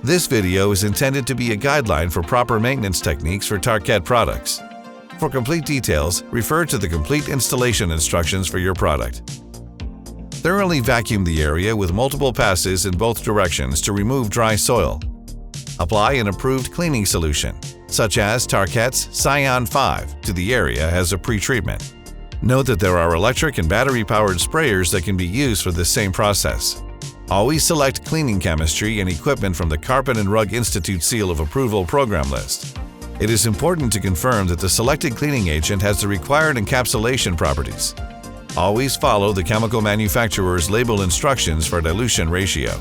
This video is intended to be a guideline for proper maintenance techniques for Tarkett products. For complete details, refer to the complete installation instructions for your product. Thoroughly vacuum the area with multiple passes in both directions to remove dry soil. Apply an approved cleaning solution, such as Tarkett's Scion 5, to the area as a pre-treatment. Note that there are electric and battery-powered sprayers that can be used for this same process. Always select cleaning chemistry and equipment from the Carpet and Rug Institute Seal of Approval program list. It is important to confirm that the selected cleaning agent has the required encapsulation properties. Always follow the chemical manufacturer's label instructions for dilution ratio.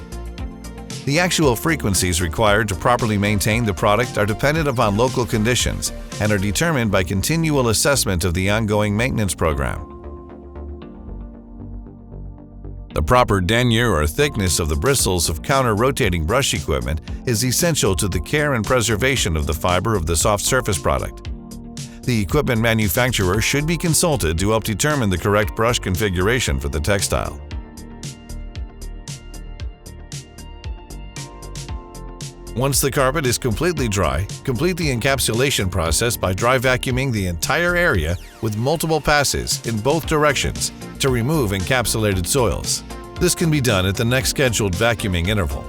The actual frequencies required to properly maintain the product are dependent upon local conditions and are determined by continual assessment of the ongoing maintenance program. The proper denier or thickness of the bristles of counter-rotating brush equipment is essential to the care and preservation of the fiber of the soft surface product. The equipment manufacturer should be consulted to help determine the correct brush configuration for the textile. Once the carpet is completely dry, complete the encapsulation process by dry vacuuming the entire area with multiple passes in both directions to remove encapsulated soils. This can be done at the next scheduled vacuuming interval.